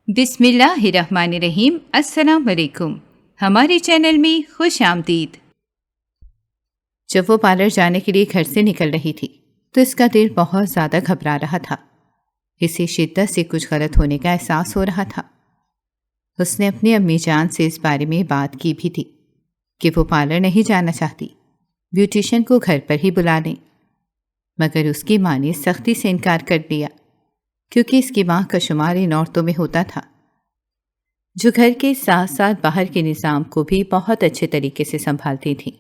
بسم اللہ الرحمن الرحیم۔ السلام علیکم، ہمارے چینل میں خوش آمدید۔ جب وہ پارلر جانے کے لیے گھر سے نکل رہی تھی تو اس کا دل بہت زیادہ گھبرا رہا تھا۔ اسے شدت سے کچھ غلط ہونے کا احساس ہو رہا تھا۔ اس نے اپنی امی جان سے اس بارے میں بات کی بھی تھی کہ وہ پارلر نہیں جانا چاہتی، بیوٹیشین کو گھر پر ہی بلا لیں، مگر اس کی ماں نے سختی سے انکار کر دیا، کیونکہ اس کی ماں کا شمار ان عورتوں میں ہوتا تھا جو گھر کے ساتھ ساتھ باہر کے نظام کو بھی بہت اچھے طریقے سے سنبھالتی تھیں۔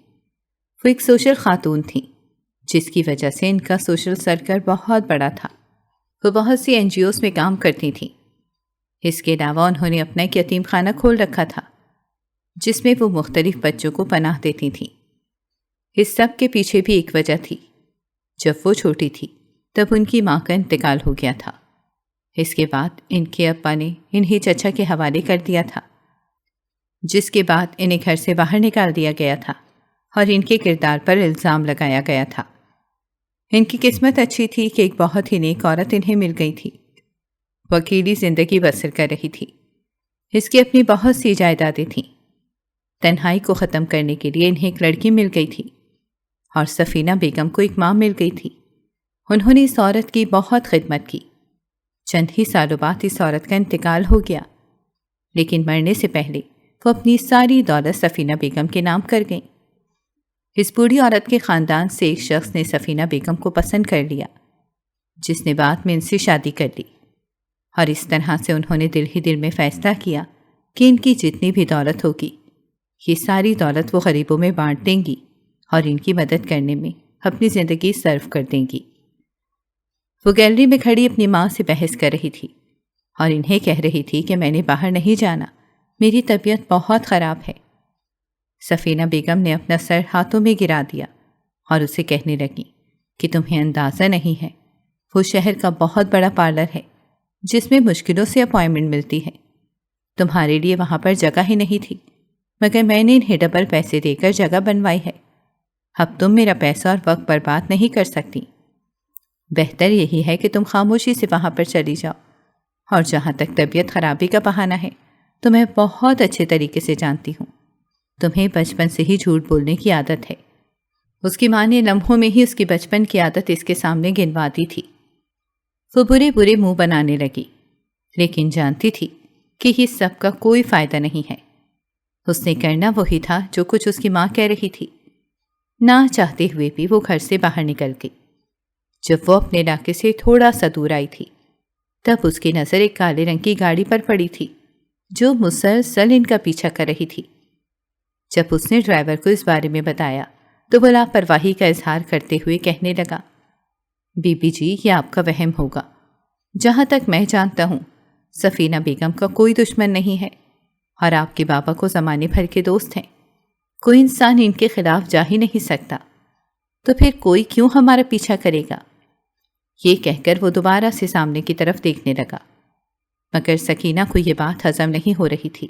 وہ ایک سوشل خاتون تھیں، جس کی وجہ سے ان کا سوشل سرکل بہت بڑا تھا۔ وہ بہت سی NGOs میں کام کرتی تھیں۔ اس کے علاوہ انہوں نے اپنا ایک یتیم خانہ کھول رکھا تھا، جس میں وہ مختلف بچوں کو پناہ دیتی تھیں۔ اس سب کے پیچھے بھی ایک وجہ تھی۔ جب وہ چھوٹی تھی تب ان کی ماں کا انتقال ہو گیا تھا۔ اس کے بعد ان کے ابا نے انہیں چچا کے حوالے کر دیا تھا، جس کے بعد انہیں گھر سے باہر نکال دیا گیا تھا اور ان کے کردار پر الزام لگایا گیا تھا۔ ان کی قسمت اچھی تھی کہ ایک بہت ہی نیک عورت انہیں مل گئی تھی۔ وہ اکیلی زندگی بسر کر رہی تھی۔ اس کی اپنی بہت سی جائیدادیں تھیں۔ تنہائی کو ختم کرنے کے لیے انہیں ایک لڑکی مل گئی تھی اور سفینہ بیگم کو ایک ماں مل گئی تھی۔ انہوں نے اس عورت کی بہت خدمت کی۔ چند ہی سالوں بعد اس عورت کا انتقال ہو گیا، لیکن مرنے سے پہلے وہ اپنی ساری دولت سفینہ بیگم کے نام کر گئیں۔ اس بوڑھی عورت کے خاندان سے ایک شخص نے سفینہ بیگم کو پسند کر لیا، جس نے بعد میں ان سے شادی کر لی، اور اس طرح سے انہوں نے دل ہی دل میں فیصلہ کیا کہ ان کی جتنی بھی دولت ہوگی، یہ ساری دولت وہ غریبوں میں بانٹ دیں گی اور ان کی مدد کرنے میں اپنی زندگی صرف کر دیں گی۔ وہ گیلری میں کھڑی اپنی ماں سے بحث کر رہی تھی اور انہیں کہہ رہی تھی کہ میں نے باہر نہیں جانا، میری طبیعت بہت خراب ہے۔ سفینہ بیگم نے اپنا سر ہاتھوں میں گرا دیا اور اسے کہنے لگی کہ تمہیں اندازہ نہیں ہے، وہ شہر کا بہت بڑا پارلر ہے جس میں مشکلوں سے اپائنٹمنٹ ملتی ہے۔ تمہارے لیے وہاں پر جگہ ہی نہیں تھی، مگر میں نے انہیں ڈبل پیسے دے کر جگہ بنوائی ہے۔ اب تم میرا پیسہ اور وقت برباد نہیں کر سکتی۔ بہتر یہی ہے کہ تم خاموشی سے وہاں پر چلی جاؤ، اور جہاں تک طبیعت خرابی کا بہانہ ہے تو میں بہت اچھے طریقے سے جانتی ہوں، تمہیں بچپن سے ہی جھوٹ بولنے کی عادت ہے۔ اس کی ماں نے لمحوں میں ہی اس کی بچپن کی عادت اس کے سامنے گنوا دی تھی۔ وہ برے برے منہ بنانے لگی، لیکن جانتی تھی کہ اس سب کا کوئی فائدہ نہیں ہے۔ اس نے کرنا وہی تھا جو کچھ اس کی ماں کہہ رہی تھی۔ نہ چاہتے ہوئے بھی وہ گھر سے باہر نکل گئی۔ جب وہ اپنے علاقے سے تھوڑا سا دور آئی تھی تب اس کی نظر ایک کالے رنگ کی گاڑی پر پڑی تھی جو مسلسل ان کا پیچھا کر رہی تھی۔ جب اس نے ڈرائیور کو اس بارے میں بتایا تو وہ لاپرواہی کا اظہار کرتے ہوئے کہنے لگا، بی بی جی، یہ آپ کا وہم ہوگا۔ جہاں تک میں جانتا ہوں سفینہ بیگم کا کوئی دشمن نہیں ہے، اور آپ کے بابا کو زمانے بھر کے دوست ہیں۔ کوئی انسان ان کے خلاف جا ہی نہیں سکتا، تو پھر کوئی کیوں ہمارا پیچھا کرے گا؟ یہ کہہ کر وہ دوبارہ سے سامنے کی طرف دیکھنے لگا، مگر سکینہ کو یہ بات ہضم نہیں ہو رہی تھی۔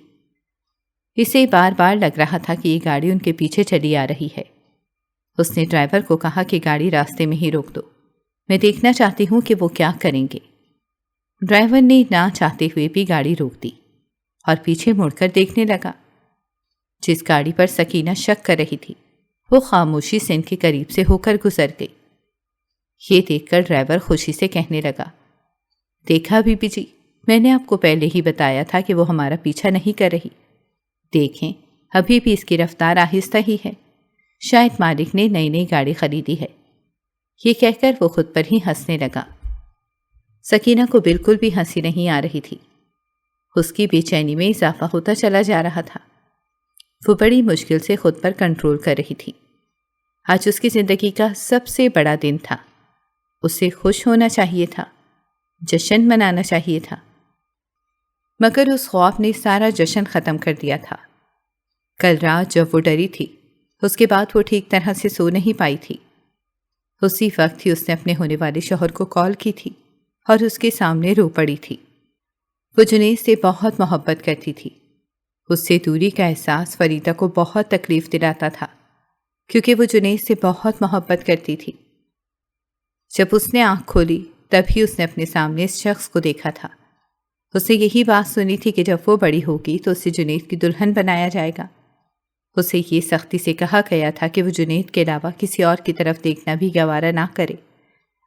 اسے بار بار لگ رہا تھا کہ یہ گاڑی ان کے پیچھے چلی آ رہی ہے۔ اس نے ڈرائیور کو کہا کہ گاڑی راستے میں ہی روک دو، میں دیکھنا چاہتی ہوں کہ وہ کیا کریں گے۔ ڈرائیور نے نہ چاہتے ہوئے بھی گاڑی روک دی اور پیچھے مڑ کر دیکھنے لگا۔ جس گاڑی پر سکینہ شک کر رہی تھی وہ خاموشی سے ان کے قریب سے ہو کر گزر گئی۔ یہ دیکھ کر ڈرائیور خوشی سے کہنے لگا، دیکھا بی بی جی، میں نے آپ کو پہلے ہی بتایا تھا کہ وہ ہمارا پیچھا نہیں کر رہی۔ دیکھیں، ابھی بھی اس کی رفتار آہستہ ہی ہے، شاید مالک نے نئی نئی گاڑی خریدی ہے۔ یہ کہہ کر وہ خود پر ہی ہنسنے لگا۔ سکینہ کو بالکل بھی ہنسی نہیں آ رہی تھی۔ اس کی بے چینی میں اضافہ ہوتا چلا جا رہا تھا۔ وہ بڑی مشکل سے خود پر کنٹرول کر رہی تھی۔ آج اس کی زندگی کا سب سے بڑا دن تھا۔ اسے خوش ہونا چاہیے تھا، جشن منانا چاہیے تھا، مگر اس خواب نے سارا جشن ختم کر دیا تھا۔ کل رات جب وہ ڈری تھی، اس کے بعد وہ ٹھیک طرح سے سو نہیں پائی تھی۔ اسی وقت ہی اس نے اپنے ہونے والے شوہر کو کال کی تھی اور اس کے سامنے رو پڑی تھی۔ وہ جنید سے بہت محبت کرتی تھی۔ اس سے دوری کا احساس فریدہ کو بہت تکلیف دلاتا تھا، کیونکہ وہ جنید سے بہت محبت کرتی تھی۔ جب اس نے آنکھ کھولی تب ہی اس نے اپنے سامنے اس شخص کو دیکھا تھا اسے یہی بات سنی تھی کہ جب وہ بڑی ہوگی تو اسے جنید کی دلہن بنایا جائے گا۔ اسے یہ سختی سے کہا گیا تھا کہ وہ جنید کے علاوہ کسی اور کی طرف دیکھنا بھی گوارا نہ کرے۔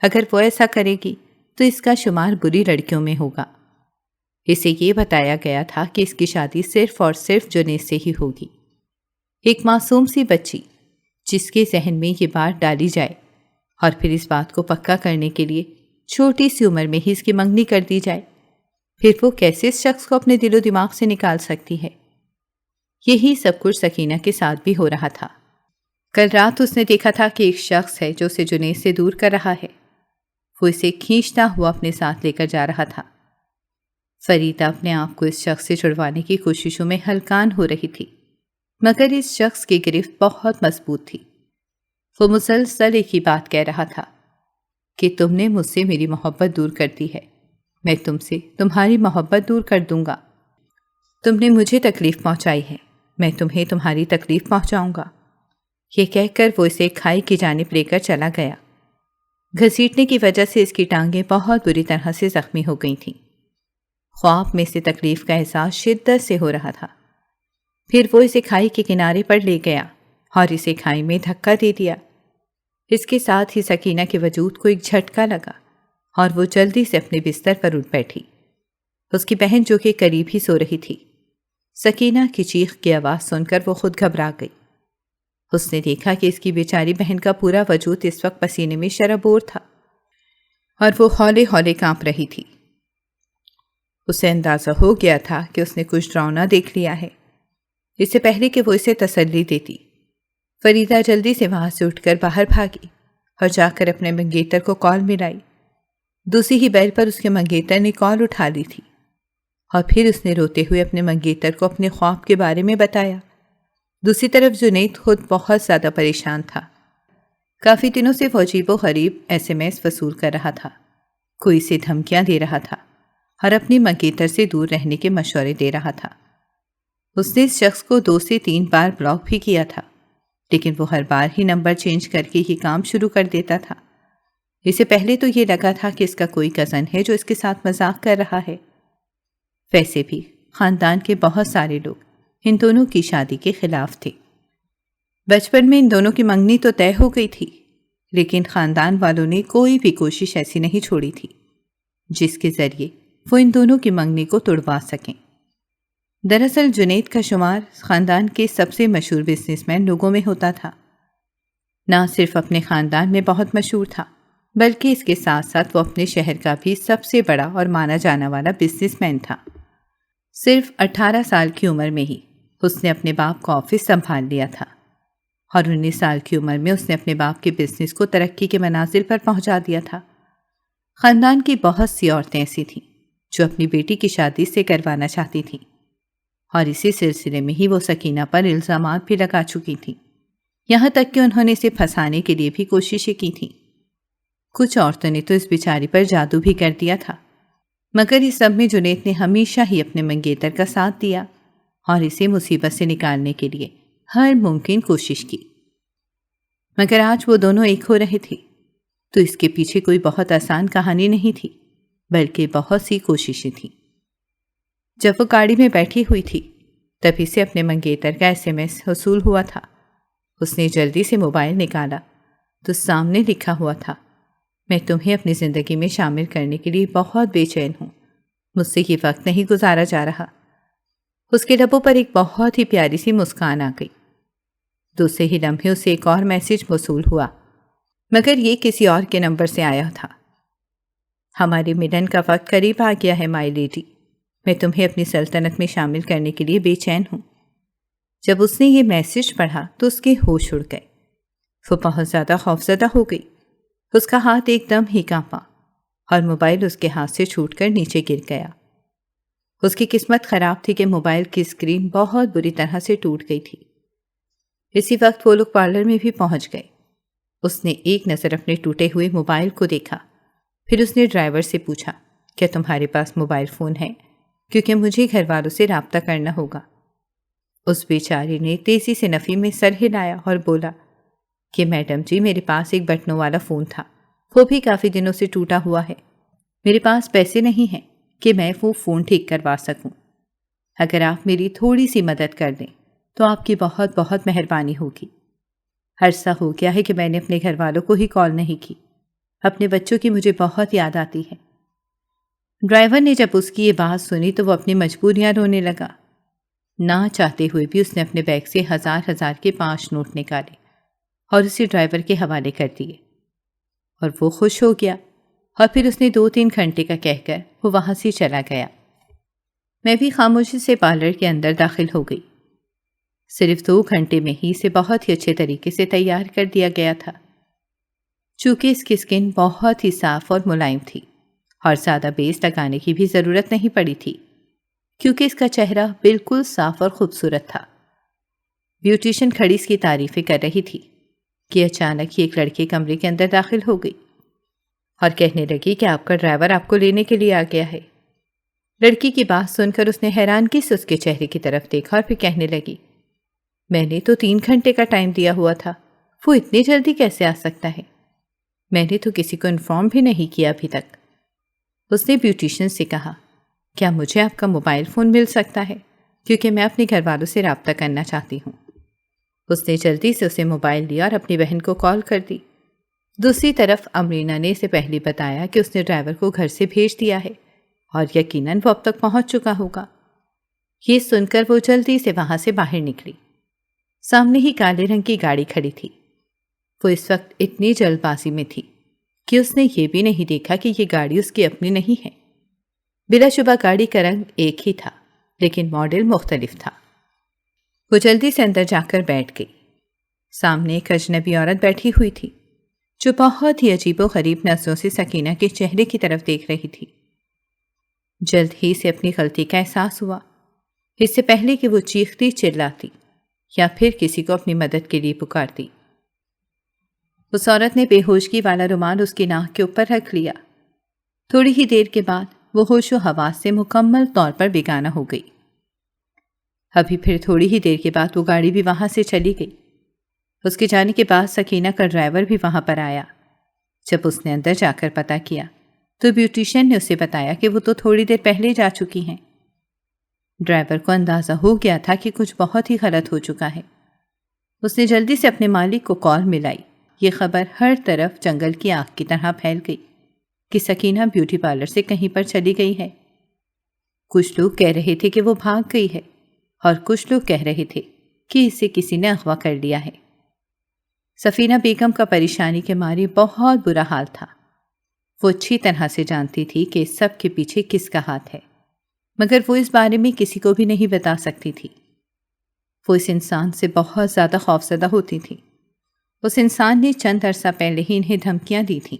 اگر وہ ایسا کرے گی تو اس کا شمار بری لڑکیوں میں ہوگا۔ اسے یہ بتایا گیا تھا کہ اس کی شادی صرف اور صرف جنید سے ہی ہوگی۔ ایک معصوم سی بچی جس کے ذہن میں یہ بات ڈالی جائے اور پھر اس بات کو پکا کرنے کے لیے چھوٹی سی عمر میں ہی اس کی منگنی کر دی جائے، پھر وہ کیسے اس شخص کو اپنے دل و دماغ سے نکال سکتی ہے؟ یہی سب کچھ سکینہ کے ساتھ بھی ہو رہا تھا۔ کل رات اس نے دیکھا تھا کہ ایک شخص ہے جو اسے جنید سے دور کر رہا ہے۔ وہ اسے کھینچتا ہوا اپنے ساتھ لے کر جا رہا تھا۔ فریدہ اپنے آپ کو اس شخص سے چھڑوانے کی کوششوں میں ہلکان ہو رہی تھی، مگر اس شخص کی گرفت بہت مضبوط تھی۔ وہ مسلسل ایک ہی بات کہہ رہا تھا کہ تم نے مجھ سے میری محبت دور کر دی ہے، میں تم سے تمہاری محبت دور کر دوں گا۔ تم نے مجھے تکلیف پہنچائی ہے، میں تمہیں تمہاری تکلیف پہنچاؤں گا۔ یہ کہہ کر وہ اسے کھائی کی جانب لے کر چلا گیا۔ گھسیٹنے کی وجہ سے اس کی ٹانگیں بہت بری طرح سے زخمی ہو گئی تھیں۔ خواب میں سے تکلیف کا احساس شدت سے ہو رہا تھا۔ پھر وہ اسے کھائی کے کنارے پر لے گیا اور اسے کھائی میں دھکا دے دیا۔ اس کے ساتھ ہی سکینہ کے وجود کو ایک جھٹکا لگا اور وہ جلدی سے اپنے بستر پر اٹھ بیٹھی۔ اس کی بہن جو کہ قریب ہی سو رہی تھی، سکینہ کی چیخ کی آواز سن کر وہ خود گھبرا گئی۔ اس نے دیکھا کہ اس کی بیچاری بہن کا پورا وجود اس وقت پسینے میں شرابور تھا اور وہ ہولے ہولے کانپ رہی تھی۔ اسے اندازہ ہو گیا تھا کہ اس نے کچھ ڈراؤنا دیکھ لیا ہے۔ اس سے پہلے کہ وہ اسے تسلی دیتی، فریدہ جلدی سے وہاں سے اٹھ کر باہر بھاگی اور جا کر اپنے منگیتر کو کال ملائی۔ دوسری ہی بیل پر اس کے منگیتر نے کال اٹھا لی تھی اور پھر اس نے روتے ہوئے اپنے منگیتر کو اپنے خواب کے بارے میں بتایا۔ دوسری طرف جنید خود بہت زیادہ پریشان تھا۔ کافی دنوں سے وہ عجیب و غریب SMS وصول کر رہا تھا، کوئی اسے دھمکیاں دے رہا تھا اور اپنی منگیتر سے دور رہنے کے مشورے دے رہا تھا۔ اس نے اس شخص کو 2 سے 3 بار بلاک بھی کیا تھا، لیکن وہ ہر بار ہی نمبر چینج کر کے ہی کام شروع کر دیتا تھا۔ اسے پہلے تو یہ لگا تھا کہ اس کا کوئی کزن ہے جو اس کے ساتھ مذاق کر رہا ہے۔ ویسے بھی خاندان کے بہت سارے لوگ ان دونوں کی شادی کے خلاف تھے۔ بچپن میں ان دونوں کی منگنی تو طے ہو گئی تھی، لیکن خاندان والوں نے کوئی بھی کوشش ایسی نہیں چھوڑی تھی جس کے ذریعے وہ ان دونوں کی منگنی کو توڑوا سکیں۔ دراصل جنید کا شمار خاندان کے سب سے مشہور بزنس مین لوگوں میں ہوتا تھا۔ نہ صرف اپنے خاندان میں بہت مشہور تھا، بلکہ اس کے ساتھ ساتھ وہ اپنے شہر کا بھی سب سے بڑا اور مانا جانا والا بزنس مین تھا۔ صرف 18 سال کی عمر میں ہی اس نے اپنے باپ کا آفس سنبھال لیا تھا اور 19 سال کی عمر میں اس نے اپنے باپ کے بزنس کو ترقی کے منازل پر پہنچا دیا تھا۔ خاندان کی بہت سی عورتیں ایسی تھیں جو اپنی بیٹی کی شادی سے کروانا چاہتی تھیں، اور اسی سلسلے میں ہی وہ سکینہ پر الزامات بھی لگا چکی تھیں، یہاں تک کہ انہوں نے اسے پھنسانے کے لیے بھی کوششیں کی تھیں۔ کچھ عورتوں نے تو اس بیچاری پر جادو بھی کر دیا تھا، مگر اس سب میں جنید نے ہمیشہ ہی اپنے منگیتر کا ساتھ دیا اور اسے مصیبت سے نکالنے کے لیے ہر ممکن کوشش کی۔ مگر آج وہ دونوں ایک ہو رہے تھے تو اس کے پیچھے کوئی بہت آسان کہانی نہیں تھی، بلکہ بہت سی کوششیں تھیں۔ جب وہ گاڑی میں بیٹھی ہوئی تھی تب اسے اپنے منگیتر کا SMS حصول ہوا تھا۔ اس نے جلدی سے موبائل نکالا تو سامنے لکھا ہوا تھا، میں تمہیں اپنی زندگی میں شامل کرنے کے لیے بہت بے چین ہوں، مجھ سے یہ وقت نہیں گزارا جا رہا۔ اس کے لبوں پر ایک بہت ہی پیاری سی مسکان آ گئی۔ دوسرے ہی لمحے اسے ایک اور میسج موصول ہوا، مگر یہ کسی اور کے نمبر سے آیا تھا۔ ہمارے ملن کا وقت قریب آ گیا ہے مائی لیڈی، میں تمہیں اپنی سلطنت میں شامل کرنے کے لیے بے چین ہوں۔ جب اس نے یہ میسج پڑھا تو اس کے ہوش اڑ گئے۔ وہ بہت زیادہ خوفزدہ ہو گئی۔ اس کا ہاتھ ایک دم ہی کانپا اور موبائل اس کے ہاتھ سے چھوٹ کر نیچے گر گیا۔ اس کی قسمت خراب تھی کہ موبائل کی اسکرین بہت بری طرح سے ٹوٹ گئی تھی۔ اسی وقت وہ لوگ پارلر میں بھی پہنچ گئے۔ اس نے ایک نظر اپنے ٹوٹے ہوئے موبائل کو دیکھا، پھر اس نے ڈرائیور سے پوچھا، کیا تمہارے پاس موبائل فون ہے؟ کیونکہ مجھے گھر والوں سے رابطہ کرنا ہوگا۔ اس بیچاری نے تیزی سے نفی میں سر ہلایا اور بولا کہ میڈم جی، میرے پاس ایک بٹنوں والا فون تھا، وہ بھی کافی دنوں سے ٹوٹا ہوا ہے، میرے پاس پیسے نہیں ہیں کہ میں وہ فون ٹھیک کروا سکوں۔ اگر آپ میری تھوڑی سی مدد کر دیں تو آپ کی بہت بہت مہربانی ہوگی۔ عرصہ ہو گیا ہے کہ میں نے اپنے گھر والوں کو ہی کال نہیں کی۔ اپنے بچوں کی مجھے بہت یاد آتی ہے۔ ڈرائیور نے جب اس کی یہ بات سنی تو وہ اپنی مجبوریاں رونے لگا۔ نہ چاہتے ہوئے بھی اس نے اپنے بیگ سے 1000 کے 5 نوٹ نکالے اور اسے ڈرائیور کے حوالے کر دیے، اور وہ خوش ہو گیا، اور پھر اس نے 2-3 گھنٹے کا کہہ کر وہ وہاں سے چلا گیا۔ میں بھی خاموشی سے پارلر کے اندر داخل ہو گئی۔ صرف 2 گھنٹے میں ہی اسے بہت ہی اچھے طریقے سے تیار کر دیا گیا تھا۔ چونکہ اس کی سکن بہت ہی صاف اور ملائم تھی اور زیادہ بیس لگانے کی بھی ضرورت نہیں پڑی تھی، کیونکہ اس کا چہرہ بالکل صاف اور خوبصورت تھا۔ بیوٹیشن کھڑی اس کی تعریفیں کر رہی تھی کہ اچانک ہی ایک لڑکے کمرے کے اندر داخل ہو گئی اور کہنے لگی کہ آپ کا ڈرائیور آپ کو لینے کے لیے آ گیا ہے۔ لڑکی کی بات سن کر اس نے حیرانگی سے اس کے چہرے کی طرف دیکھا اور پھر کہنے لگی، میں نے تو 3 گھنٹے کا ٹائم دیا ہوا تھا، وہ اتنی جلدی کیسے آ سکتا ہے؟ میں نے تو کسی کو انفارم بھی نہیں کیا ابھی تک۔ اس نے بیوٹیشن سے کہا، کیا مجھے آپ کا موبائل فون مل سکتا ہے؟ کیونکہ میں اپنے گھر والوں سے رابطہ کرنا چاہتی ہوں۔ اس نے جلدی سے اسے موبائل لیا اور اپنی بہن کو کال کر دی۔ دوسری طرف امرینا نے اسے پہلے بتایا کہ اس نے ڈرائیور کو گھر سے بھیج دیا ہے اور یقیناً وہ اب تک پہنچ چکا ہوگا۔ یہ سن کر وہ جلدی سے وہاں سے باہر نکلی۔ سامنے ہی کالے رنگ کی گاڑی کھڑی تھی۔ وہ اس وقت اتنی جلد بازی میں تھی کہ اس نے یہ بھی نہیں دیکھا کہ یہ گاڑی اس کی اپنی نہیں ہے۔ بلا شبہ گاڑی کا رنگ ایک ہی تھا، لیکن ماڈل مختلف تھا۔ وہ جلدی سے اندر جا کر بیٹھ گئی۔ سامنے ایک اجنبی عورت بیٹھی ہوئی تھی جو بہت ہی عجیب و غریب نظروں سے سکینہ کے چہرے کی طرف دیکھ رہی تھی۔ جلد ہی سے اپنی غلطی کا احساس ہوا، اس سے پہلے کہ وہ چیختی چلاتی یا پھر کسی کو اپنی مدد کے لیے پکارتی۔ اس عورت نے بے ہوشگی والا رومال اس کی ناک کے اوپر رکھ لیا۔ تھوڑی ہی دیر کے بعد وہ ہوش و حواس سے مکمل طور پر بیگانہ ہو گئی۔ ابھی پھر تھوڑی ہی دیر کے بعد وہ گاڑی بھی وہاں سے چلی گئی۔ اس کے جانے کے بعد سکینہ کا ڈرائیور بھی وہاں پر آیا۔ جب اس نے اندر جا کر پتہ کیا تو بیوٹیشن نے اسے بتایا کہ وہ تو تھوڑی دیر پہلے جا چکی ہیں۔ ڈرائیور کو اندازہ ہو گیا تھا کہ کچھ بہت ہی غلط ہو چکا ہے۔ اس نے جلدی سے اپنے مالک کو کال ملائی۔ یہ خبر ہر طرف جنگل کی آگ کی طرح پھیل گئی کہ سکینہ بیوٹی پارلر سے کہیں پر چلی گئی ہے۔ کچھ لوگ کہہ رہے تھے کہ وہ بھاگ گئی ہے اور کچھ لوگ کہہ رہے تھے کہ اسے کسی نے اغوا کر لیا ہے۔ سفینہ بیگم کا پریشانی کے مارے بہت برا حال تھا۔ وہ اچھی طرح سے جانتی تھی کہ اس سب کے پیچھے کس کا ہاتھ ہے، مگر وہ اس بارے میں کسی کو بھی نہیں بتا سکتی تھی۔ وہ اس انسان سے بہت زیادہ خوفزدہ ہوتی تھی۔ اس انسان نے چند عرصہ پہلے ہی انہیں دھمکیاں دی تھیں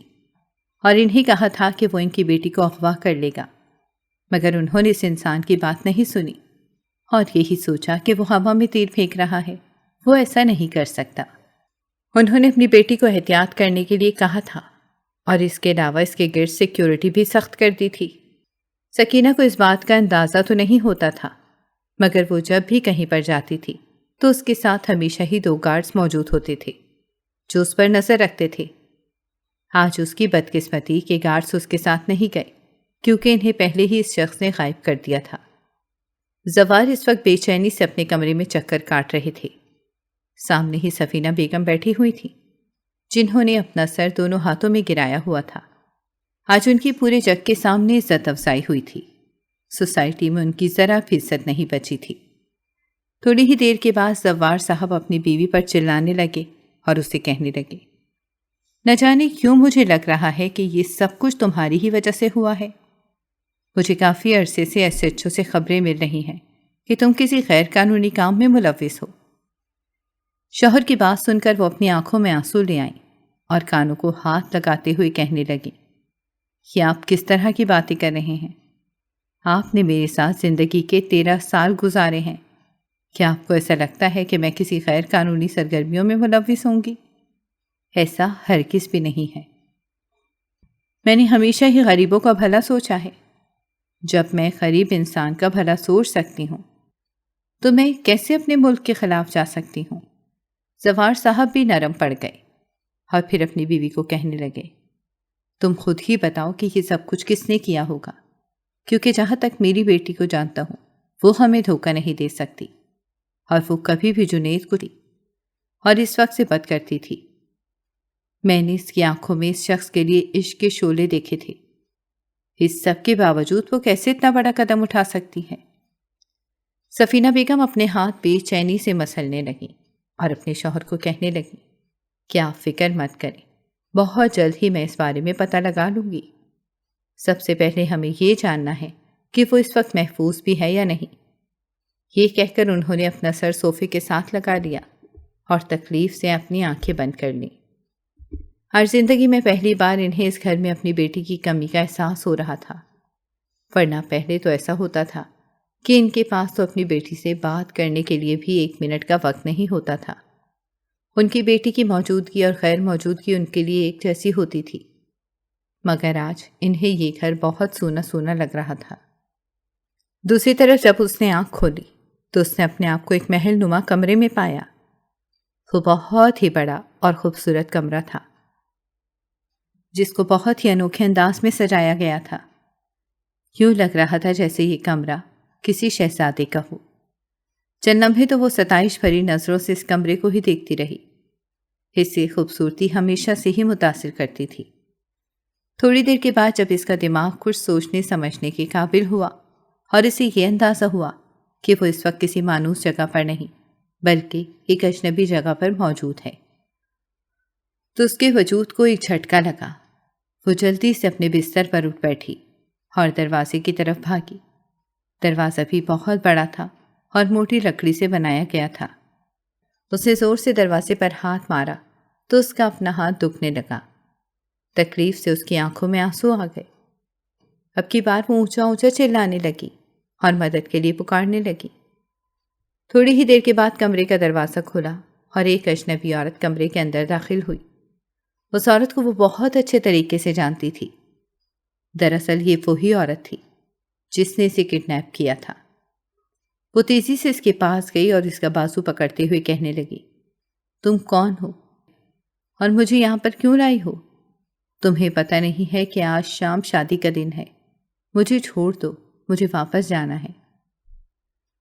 اور انہیں کہا تھا کہ وہ ان کی بیٹی کو اغوا کر لے گا، مگر انہوں نے اس انسان کی بات نہیں سنی اور یہی سوچا کہ وہ ہوا میں تیر پھینک رہا ہے، وہ ایسا نہیں کر سکتا۔ انہوں نے اپنی بیٹی کو احتیاط کرنے کے لیے کہا تھا اور اس کے علاوہ اس کے گرد سیکیورٹی بھی سخت کر دی تھی۔ سکینہ کو اس بات کا اندازہ تو نہیں ہوتا تھا، مگر وہ جب بھی کہیں پر جاتی تھی تو اس کے ساتھ ہمیشہ ہی 2 گارڈز موجود ہوتے تھے جو اس پر نظر رکھتے تھے۔ آج اس کی بدقسمتی کہ گارڈز اس کے ساتھ نہیں گئے، کیونکہ انہیں پہلے ہی اس شخص نے غائب کر دیا تھا۔ زوار اس وقت بے چینی سے اپنے کمرے میں چکر کاٹ رہے تھے۔ سامنے ہی سفینہ بیگم بیٹھی ہوئی تھی، جنہوں نے اپنا سر دونوں ہاتھوں میں گرایا ہوا تھا۔ آج ان کی پورے جگ کے سامنے عزت افزائی ہوئی تھی۔ سوسائٹی میں ان کی ذرا بھی عزت نہیں بچی تھی۔ تھوڑی ہی دیر کے بعد زوار صاحب اپنی بیوی پر چلانے لگے اور اسے کہنے لگے، نہ جانے کیوں مجھے لگ رہا ہے کہ یہ سب کچھ تمہاری ہی وجہ سے ہوا ہے۔ مجھے کافی عرصے سے SHO سے خبریں مل رہی ہیں کہ تم کسی غیر قانونی کام میں ملوث ہو۔ شوہر کی بات سن کر وہ اپنی آنکھوں میں آنسو لے آئیں اور کانوں کو ہاتھ لگاتے ہوئے کہنے لگیں، یہ آپ کس طرح کی باتیں کر رہے ہیں؟ آپ نے میرے ساتھ زندگی کے 13 سال گزارے ہیں۔ کیا آپ کو ایسا لگتا ہے کہ میں کسی غیر قانونی سرگرمیوں میں ملوث ہوں گی؟ ایسا ہرگز بھی نہیں ہے۔ میں نے ہمیشہ ہی غریبوں کا بھلا سوچا ہے۔ جب میں غریب انسان کا بھلا سوچ سکتی ہوں تو میں کیسے اپنے ملک کے خلاف جا سکتی ہوں؟ زوار صاحب بھی نرم پڑ گئے اور پھر اپنی بیوی کو کہنے لگے، تم خود ہی بتاؤ کہ یہ سب کچھ کس نے کیا ہوگا؟ کیونکہ جہاں تک میری بیٹی کو جانتا ہوں وہ ہمیں دھوکہ نہیں دے سکتی، اور وہ کبھی بھی جنید کو دی اور اس وقت سے بد کرتی تھی۔ میں نے اس کی آنکھوں میں اس شخص کے لیے عشق کے شعلے دیکھے تھے۔ اس سب کے باوجود وہ کیسے اتنا بڑا قدم اٹھا سکتی ہیں؟ سفینہ بیگم اپنے ہاتھ بے چینی سے مسلنے لگیں اور اپنے شوہر کو کہنے لگیں کہ آپ فکر مت کریں، بہت جلد ہی میں اس بارے میں پتہ لگا لوں گی۔ سب سے پہلے ہمیں یہ جاننا ہے کہ وہ اس وقت محفوظ بھی ہے یا نہیں۔ یہ کہہ کر انہوں نے اپنا سر صوفے کے ساتھ لگا لیا اور تکلیف سے اپنی آنکھیں بند کر لیں۔ ہر زندگی میں پہلی بار انہیں اس گھر میں اپنی بیٹی کی کمی کا احساس ہو رہا تھا، ورنہ پہلے تو ایسا ہوتا تھا کہ ان کے پاس تو اپنی بیٹی سے بات کرنے کے لیے بھی 1 منٹ کا وقت نہیں ہوتا تھا۔ ان کی بیٹی کی موجودگی اور غیر موجودگی ان کے لیے ایک جیسی ہوتی تھی، مگر آج انہیں یہ گھر بہت سونا سونا لگ رہا تھا۔ دوسری طرف جب اس نے آنکھ کھولی تو اس نے اپنے آپ کو ایک محل نما کمرے میں پایا۔ وہ بہت ہی بڑا اور خوبصورت کمرہ تھا جس کو بہت ہی انوکھے انداز میں سجایا گیا تھا۔ یوں لگ رہا تھا جیسے یہ کمرہ کسی شہزادے کا ہو۔ چند لمحے تو وہ ستائش بھری نظروں سے اس کمرے کو ہی دیکھتی رہی۔ اس کی خوبصورتی ہمیشہ سے ہی متاثر کرتی تھی۔ تھوڑی دیر کے بعد جب اس کا دماغ کچھ سوچنے سمجھنے کے قابل ہوا اور اسے یہ اندازہ ہوا کہ وہ اس وقت کسی مانوس جگہ پر نہیں بلکہ ایک اجنبی جگہ پر موجود ہے، تو اس کے وجود کو ایک جھٹکا لگا۔ وہ جلدی سے اپنے بستر پر اٹھ بیٹھی اور دروازے کی طرف بھاگی۔ دروازہ بھی بہت بڑا تھا اور موٹی لکڑی سے بنایا گیا تھا۔ اس نے زور سے دروازے پر ہاتھ مارا تو اس کا اپنا ہاتھ دکھنے لگا۔ تکلیف سے اس کی آنکھوں میں آنسو آ گئے۔ اب کی بار وہ اونچا اونچا چلانے لگی اور مدد کے لیے پکارنے لگی۔ تھوڑی ہی دیر کے بعد کمرے کا دروازہ کھلا اور ایک اجنبی عورت کمرے کے اندر داخل ہوئی۔ اس عورت کو وہ بہت اچھے طریقے سے جانتی تھی۔ دراصل یہ وہی عورت تھی جس نے اسے کڈنیپ کیا تھا۔ وہ تیزی سے اس کے پاس گئی اور اس کا بازو پکڑتے ہوئے کہنے لگی، تم کون ہو اور مجھے یہاں پر کیوں لائی ہو؟ تمہیں پتہ نہیں ہے کہ آج شام شادی کا دن ہے؟ مجھے چھوڑ دو، مجھے واپس جانا ہے۔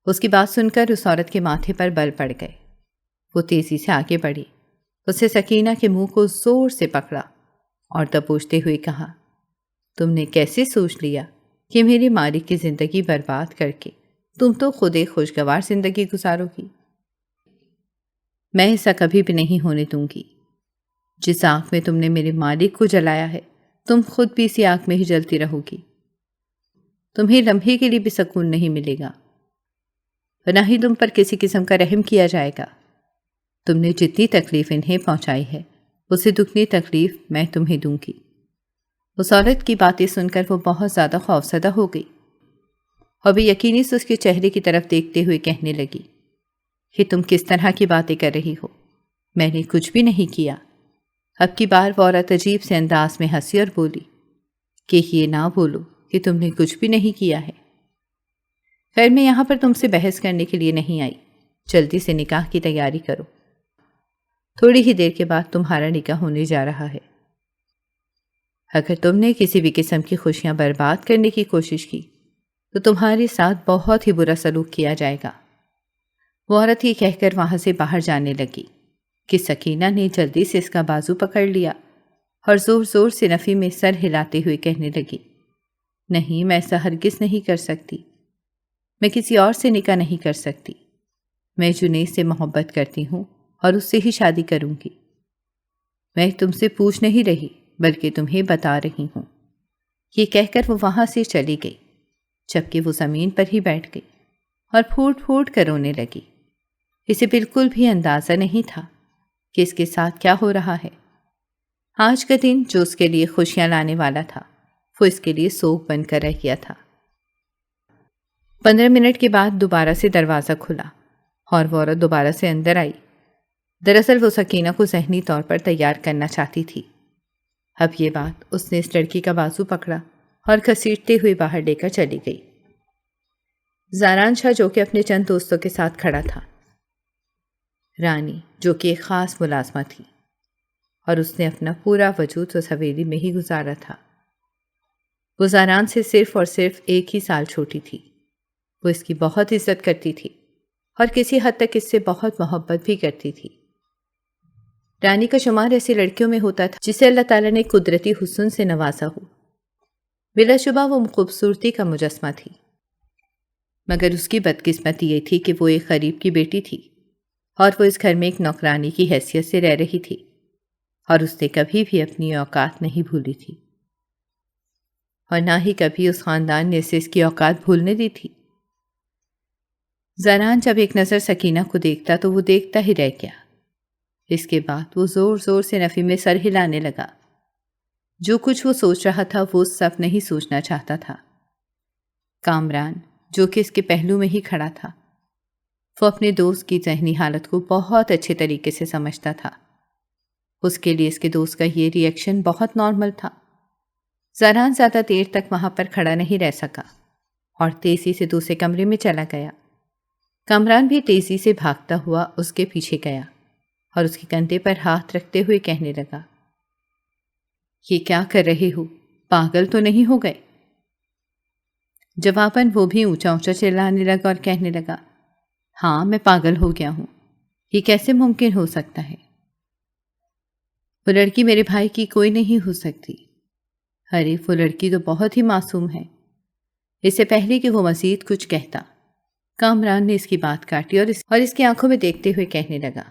اس کی بات سن کر اس عورت کے ماتھے پر بل پڑ گئے۔ وہ تیزی سے آگے بڑھی، اسے سکینہ کے منہ کو زور سے پکڑا اور دبوچتے ہوئے کہا، تم نے کیسے سوچ لیا کہ میرے مالک کی زندگی برباد کر کے تم تو خود ایک خوشگوار زندگی گزارو گی؟ میں ایسا کبھی بھی نہیں ہونے دوں گی۔ جس آگ میں تم نے میرے مالک کو جلایا ہے تم خود بھی اسی آگ میں ہی جلتی رہو گی۔ تمہیں لمحے کے لیے بھی سکون نہیں ملے گا، نہ ہی تم پر کسی قسم کا رحم کیا جائے گا۔ تم نے جتنی تکلیف انہیں پہنچائی ہے اسے دگنی تکلیف میں تمہیں دوں گی۔ اس عورت کی باتیں سن کر وہ بہت زیادہ خوفزدہ ہو گئی اور بے یقینی سے اس کے چہرے کی طرف دیکھتے ہوئے کہنے لگی کہ تم کس طرح کی باتیں کر رہی ہو؟ میں نے کچھ بھی نہیں کیا۔ اب کی بار وہ عورت عجیب سے انداز میں ہنسی اور بولی کہ یہ نہ بولو کہ تم نے کچھ بھی نہیں کیا ہے۔ خیر میں یہاں پر تم سے بحث کرنے کے لیے نہیں آئی، جلدی سے نکاح کی تیاری کرو، تھوڑی ہی دیر کے بعد تمہارا نکاح ہونے جا رہا ہے۔ اگر تم نے کسی بھی قسم کی خوشیاں برباد کرنے کی کوشش کی تو تمہارے ساتھ بہت ہی برا سلوک کیا جائے گا۔ وہ عورت یہ کہہ کر وہاں سے باہر جانے لگی کہ سکینہ نے جلدی سے اس کا بازو پکڑ لیا اور زور زور سے نفی میں سر ہلاتے ہوئے کہنے لگی، نہیں، میں ایسا ہرگز نہیں کر سکتی، میں کسی اور سے نکاح نہیں کر سکتی، میں جنید سے محبت کرتی ہوں اور اس سے ہی شادی کروں گی۔ میں تم سے پوچھ نہیں رہی بلکہ تمہیں بتا رہی ہوں۔ یہ کہہ کر وہ وہاں سے چلی گئی، جبکہ وہ زمین پر ہی بیٹھ گئی اور پھوٹ پھوٹ کر رونے لگی۔ اسے بالکل بھی اندازہ نہیں تھا کہ اس کے ساتھ کیا ہو رہا ہے۔ آج کا دن جو اس کے لیے خوشیاں لانے والا تھا وہ اس کے لیے سوگ بن کر رہ گیا تھا۔ 15 منٹ کے بعد دوبارہ سے دروازہ کھلا اور وہ عورت دوبارہ سے اندر آئی۔ دراصل وہ سکینہ کو ذہنی طور پر تیار کرنا چاہتی تھی۔ اب یہ بات اس نے اس لڑکی کا بازو پکڑا اور گھسیٹتے ہوئے باہر لے کر چلی گئی۔ زاران شاہ جو کہ اپنے چند دوستوں کے ساتھ کھڑا تھا، رانی جو کہ ایک خاص ملازمہ تھی اور اس نے اپنا پورا وجود اس حویلی میں ہی گزارا تھا، وہ زاران سے صرف اور صرف 1 ہی سال چھوٹی تھی۔ وہ اس کی بہت عزت کرتی تھی اور کسی حد تک اس سے بہت محبت بھی کرتی تھی۔ رانی کا شمار ایسی لڑکیوں میں ہوتا تھا جسے اللہ تعالیٰ نے قدرتی حسن سے نوازا ہو۔ بلا شبہ وہ خوبصورتی کا مجسمہ تھی، مگر اس کی بدقسمتی یہ تھی کہ وہ ایک غریب کی بیٹی تھی اور وہ اس گھر میں ایک نوکرانی کی حیثیت سے رہ رہی تھی، اور اس نے کبھی بھی اپنی اوقات نہیں بھولی تھی، اور نہ ہی کبھی اس خاندان نے اسے اس کی اوقات بھولنے دی تھی۔ زاران جب ایک نظر سکینہ کو دیکھتا تو وہ دیکھتا ہی رہ گیا۔ اس کے بعد وہ زور زور سے نفی میں سر ہلانے لگا۔ جو کچھ وہ سوچ رہا تھا وہ سب نہیں سوچنا چاہتا تھا۔ کامران جو کہ اس کے پہلو میں ہی کھڑا تھا، وہ اپنے دوست کی ذہنی حالت کو بہت اچھے طریقے سے سمجھتا تھا۔ اس کے لیے اس کے دوست کا یہ ری ایکشن بہت نارمل تھا۔ زاران زیادہ دیر تک وہاں پر کھڑا نہیں رہ سکا اور تیزی سے دوسرے کمرے میں چلا گیا۔ کامران بھی تیزی سے بھاگتا ہوا اس کے پیچھے گیا اور اس کے کندھے پر ہاتھ رکھتے ہوئے کہنے لگا، یہ کیا کر رہے ہو؟ پاگل تو نہیں ہو گئے؟ جواباً وہ بھی اونچا اونچا چلانے لگا اور کہنے لگا، ہاں میں پاگل ہو گیا ہوں، یہ کیسے ممکن ہو سکتا ہے؟ وہ لڑکی میرے بھائی کی کوئی نہیں ہو سکتی۔ ارے وہ لڑکی تو بہت ہی معصوم ہے۔ اس سے پہلے کہ وہ مزید کچھ کہتا، کامران نے اس کی بات کاٹی اور اس کی آنکھوں میں دیکھتے ہوئے کہنے لگا،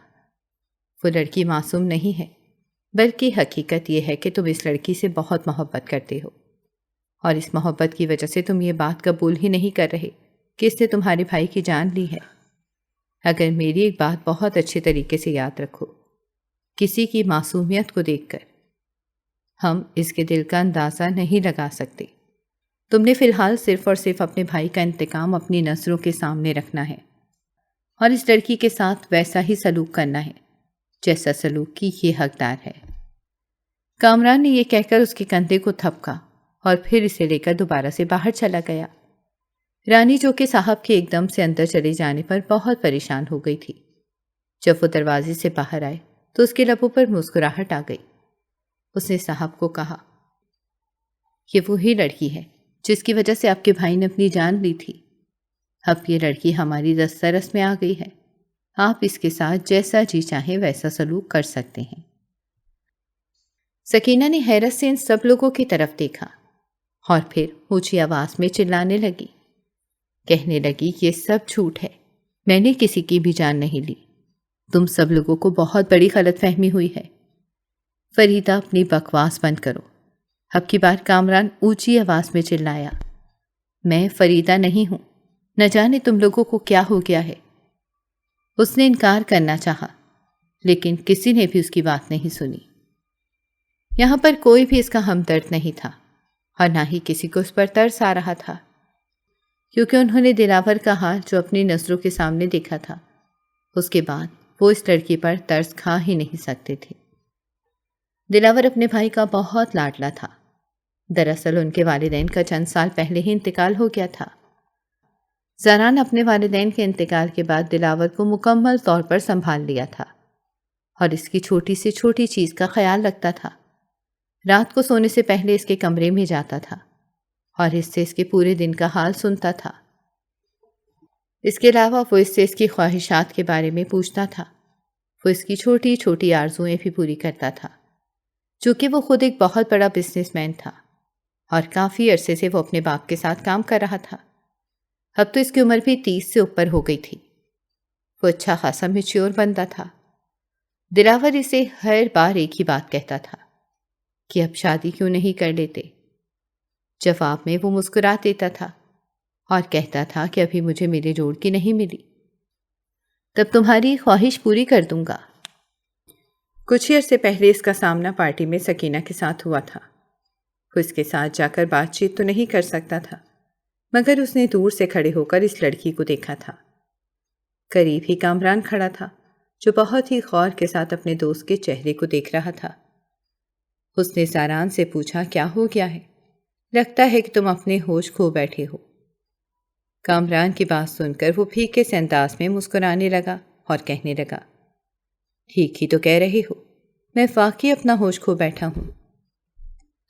وہ لڑکی معصوم نہیں ہے، بلکہ حقیقت یہ ہے کہ تم اس لڑکی سے بہت محبت کرتے ہو، اور اس محبت کی وجہ سے تم یہ بات قبول ہی نہیں کر رہے کہ اس نے تمہارے بھائی کی جان لی ہے۔ اگر میری ایک بات بہت اچھے طریقے سے یاد رکھو، کسی کی معصومیت کو دیکھ کر ہم اس کے دل کا اندازہ نہیں لگا سکتے۔ تم نے فی الحال صرف اور صرف اپنے بھائی کا انتقام اپنی نظروں کے سامنے رکھنا ہے اور اس لڑکی کے ساتھ ویسا ہی سلوک کرنا ہے جیسا سلوک کی یہ حقدار ہے۔ کامران نے یہ کہہ کر اس کے کندھے کو تھپکا اور پھر اسے لے کر دوبارہ سے باہر چلا گیا۔ رانی جو کہ صاحب کے ایک دم سے اندر چلے جانے پر بہت پریشان ہو گئی تھی۔ جب وہ دروازے سے باہر آئے تو اس کے لبوں پر مسکراہٹ آ گئی۔ اس نے صاحب کو کہا، یہ وہی لڑکی ہے جس کی وجہ سے آپ کے بھائی نے اپنی جان لی تھی۔ اب یہ لڑکی ہماری دسترس میں آ گئی ہے، آپ اس کے ساتھ جیسا جی چاہیں ویسا سلوک کر سکتے ہیں۔ سکینہ نے حیرت سے ان سب لوگوں کی طرف دیکھا اور پھر اونچی آواز میں چلانے لگی، کہنے لگی، یہ سب جھوٹ ہے، میں نے کسی کی بھی جان نہیں لی، تم سب لوگوں کو بہت بڑی غلط فہمی ہوئی ہے۔ فریدہ اپنی بکواس بند کرو۔ اب کی بار کامران اونچی آواز میں چلایا، میں فریدہ نہیں ہوں، نہ جانے تم لوگوں کو کیا ہو گیا ہے۔ اس نے انکار کرنا چاہا لیکن کسی نے بھی اس کی بات نہیں سنی۔ یہاں پر کوئی بھی اس کا ہمدرد نہیں تھا اور نہ ہی کسی کو اس پر ترس آ رہا تھا، کیونکہ انہوں نے دلاور کا حال جو اپنی نظروں کے سامنے دیکھا تھا، اس کے بعد وہ اس لڑکی پر ترس کھا ہی نہیں سکتے تھے۔ دلاور اپنے بھائی کا بہت لاڈلا تھا۔ دراصل ان کے والدین کا چند سال پہلے ہی انتقال ہو گیا تھا۔ زاران اپنے والدین کے انتقال کے بعد دلاور کو مکمل طور پر سنبھال لیا تھا اور اس کی چھوٹی سے چھوٹی چیز کا خیال رکھتا تھا۔ رات کو سونے سے پہلے اس کے کمرے میں جاتا تھا اور اس سے اس کے پورے دن کا حال سنتا تھا۔ اس کے علاوہ وہ اس سے اس کی خواہشات کے بارے میں پوچھتا تھا۔ وہ اس کی چھوٹی چھوٹی آرزوئیں بھی پوری کرتا تھا۔ چونکہ وہ خود ایک بہت بڑا بزنس مین تھا اور کافی عرصے سے وہ اپنے باپ کے ساتھ کام کر رہا تھا، اب تو اس کی عمر بھی 30 سے اوپر ہو گئی تھی۔ وہ اچھا خاصا میچیور بنتا تھا۔ دلاور اسے ہر بار ایک ہی بات کہتا تھا کہ اب شادی کیوں نہیں کر لیتے۔ جواب میں وہ مسکرا دیتا تھا اور کہتا تھا کہ ابھی مجھے میرے جوڑ کی نہیں ملی، تب تمہاری خواہش پوری کر دوں گا۔ کچھ ہی عرصے پہلے اس کا سامنا پارٹی میں سکینہ کے ساتھ ہوا تھا۔ وہ اس کے ساتھ جا کر بات چیت تو نہیں کر سکتا تھا، مگر اس نے دور سے کھڑے ہو کر اس لڑکی کو دیکھا تھا۔ قریب ہی کامران کھڑا تھا جو بہت ہی غور کے ساتھ اپنے دوست کے چہرے کو دیکھ رہا تھا۔ اس نے زاران سے پوچھا، کیا ہو گیا ہے؟ لگتا ہے کہ تم اپنے ہوش کھو بیٹھے ہو۔ کامران کی بات سن کر وہ پھیکے سے انداز میں مسکرانے لگا اور کہنے لگا، ٹھیک ہی تو کہہ رہے ہو، میں واقعی اپنا ہوش کھو بیٹھا ہوں۔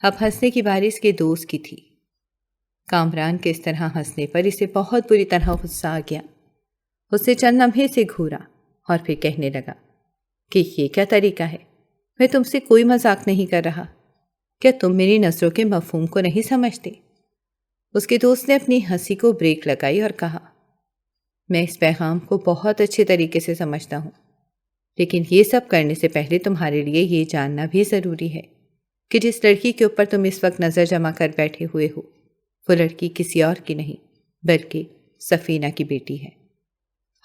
اب ہنسنے کی باری اس کے دوست کی تھی کامران کے اس طرح ہنسنے پر اسے بہت بری طرح غصہ آ گیا۔ اسے چند لمحے سے گھورا اور پھر کہنے لگا کہ یہ کیا طریقہ ہے؟ میں تم سے کوئی مذاق نہیں کر رہا۔ کیا تم میری نظروں کے مفہوم کو نہیں سمجھتے؟ اس کے دوست نے اپنی ہنسی کو بریک لگائی اور کہا، میں اس پیغام کو بہت اچھے طریقے سے سمجھتا ہوں، لیکن یہ سب کرنے سے پہلے تمہارے لیے یہ جاننا بھی ضروری ہے کہ جس لڑکی کے اوپر تم اس وقت نظر جمع کر بیٹھے ہوئے ہو وہ لڑکی کسی اور کی نہیں بلکہ سفینہ کی بیٹی ہے،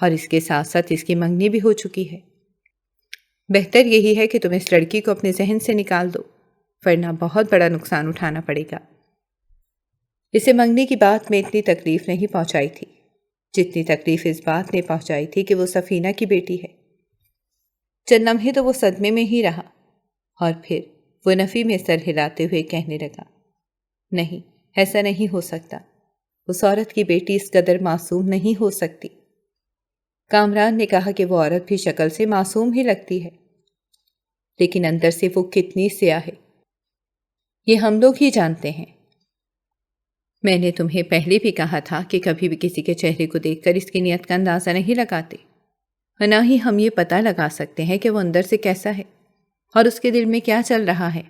اور اس کے ساتھ ساتھ اس کی منگنی بھی ہو چکی ہے۔ بہتر یہی ہے کہ تم اس لڑکی کو اپنے ذہن سے نکال دو، ورنہ بہت بڑا نقصان اٹھانا پڑے گا۔ اسے منگنی کی بات میں اتنی تکلیف نہیں پہنچائی تھی جتنی تکلیف اس بات نے پہنچائی تھی کہ وہ سفینہ کی بیٹی ہے۔ چند لمحے تو وہ صدمے میں ہی رہا اور پھر وہ نفی میں سر ہلاتے ہوئے کہنے لگا، نہیں، ایسا نہیں ہو سکتا، اس عورت کی بیٹی اس قدر معصوم نہیں ہو سکتی۔ کامران نے کہا کہ وہ عورت بھی شکل سے معصوم ہی لگتی ہے، لیکن اندر سے وہ کتنی سیاہ ہے یہ ہم لوگ ہی جانتے ہیں۔ میں نے تمہیں پہلے بھی کہا تھا کہ کبھی بھی کسی کے چہرے کو دیکھ کر اس کی نیت کا اندازہ نہیں لگاتے، اور نہ ہی ہم یہ پتہ لگا سکتے ہیں کہ وہ اندر سے کیسا ہے اور اس کے دل میں کیا چل رہا ہے۔